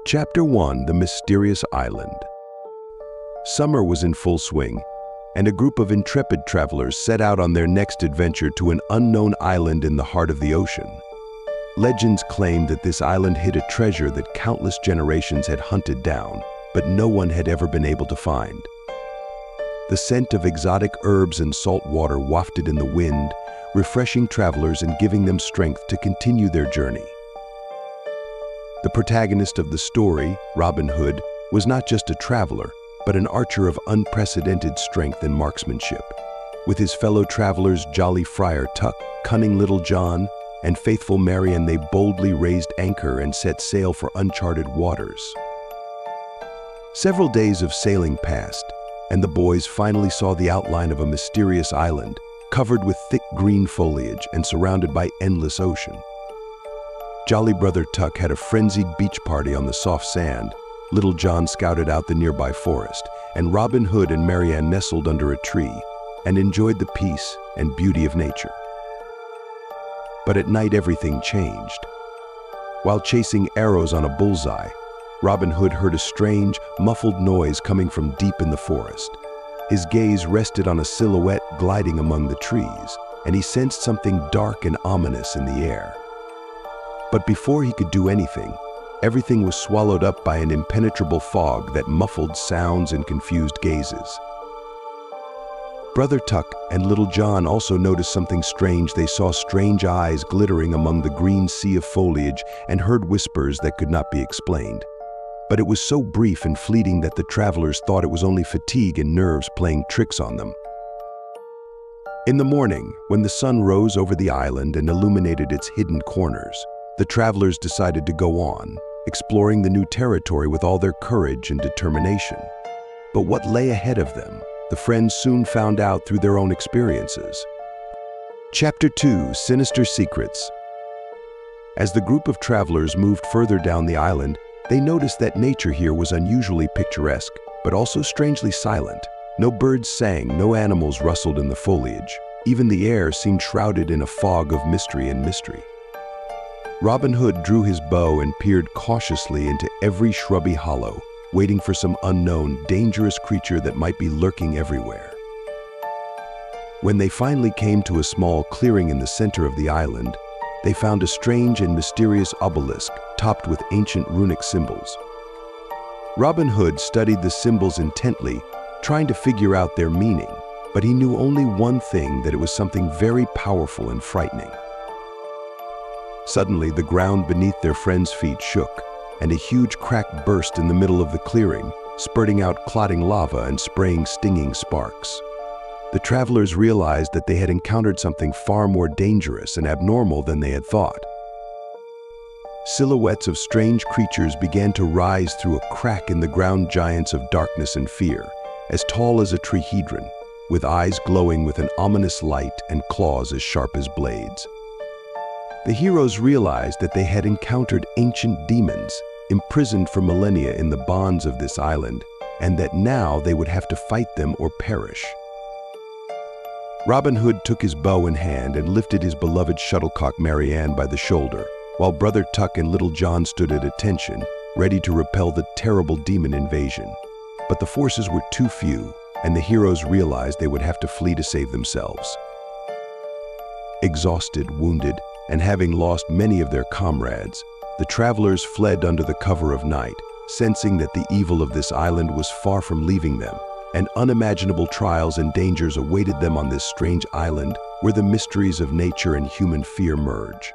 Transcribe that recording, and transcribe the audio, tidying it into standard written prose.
Chapter 1: The Mysterious Island. Summer was in full swing, and a group of intrepid travelers set out on their next adventure to an unknown island in the heart of the ocean. Legends claimed that this island hid a treasure that countless generations had hunted down, but no one had ever been able to find. The scent of exotic herbs and salt water wafted in the wind, refreshing travelers and giving them strength to continue their journey. The protagonist of the story, Robin Hood, was not just a traveler, but an archer of unprecedented strength and marksmanship. With his fellow travelers Jolly Friar Tuck, cunning Little John, and faithful Marian, they boldly raised anchor and set sail for uncharted waters. Several days of sailing passed, and the boys finally saw the outline of a mysterious island, covered with thick green foliage and surrounded by endless ocean. Jolly Brother Tuck had a frenzied beach party on the soft sand, Little John scouted out the nearby forest, and Robin Hood and Marian nestled under a tree and enjoyed the peace and beauty of nature. But at night everything changed. While chasing arrows on a bullseye, Robin Hood heard a strange, muffled noise coming from deep in the forest. His gaze rested on a silhouette gliding among the trees, and he sensed something dark and ominous in the air. But before he could do anything, everything was swallowed up by an impenetrable fog that muffled sounds and confused gazes. Brother Tuck and Little John also noticed something strange. They saw strange eyes glittering among the green sea of foliage and heard whispers that could not be explained. But it was so brief and fleeting that the travelers thought it was only fatigue and nerves playing tricks on them. In the morning, when the sun rose over the island and illuminated its hidden corners, the travelers decided to go on, exploring the new territory with all their courage and determination. But what lay ahead of them, the friends soon found out through their own experiences. Chapter 2: Sinister Secrets. As the group of travelers moved further down the island, they noticed that nature here was unusually picturesque, but also strangely silent. No birds sang, no animals rustled in the foliage. Even the air seemed shrouded in a fog of mystery and mystery. Robin Hood drew his bow and peered cautiously into every shrubby hollow, waiting for some unknown, dangerous creature that might be lurking everywhere. When they finally came to a small clearing in the center of the island, they found a strange and mysterious obelisk topped with ancient runic symbols. Robin Hood studied the symbols intently, trying to figure out their meaning, but he knew only one thing: that it was something very powerful and frightening. Suddenly, the ground beneath their friends' feet shook, and a huge crack burst in the middle of the clearing, spurting out clotting lava and spraying stinging sparks. The travelers realized that they had encountered something far more dangerous and abnormal than they had thought. Silhouettes of strange creatures began to rise through a crack in the ground, giants of darkness and fear, as tall as a trihedron, with eyes glowing with an ominous light and claws as sharp as blades. The heroes realized that they had encountered ancient demons, imprisoned for millennia in the bonds of this island, and that now they would have to fight them or perish. Robin Hood took his bow in hand and lifted his beloved shuttlecock Marian by the shoulder, while Brother Tuck and Little John stood at attention, ready to repel the terrible demon invasion. But the forces were too few, and the heroes realized they would have to flee to save themselves. Exhausted, wounded, and having lost many of their comrades, the travelers fled under the cover of night, sensing that the evil of this island was far from leaving them, and unimaginable trials and dangers awaited them on this strange island where the mysteries of nature and human fear merge.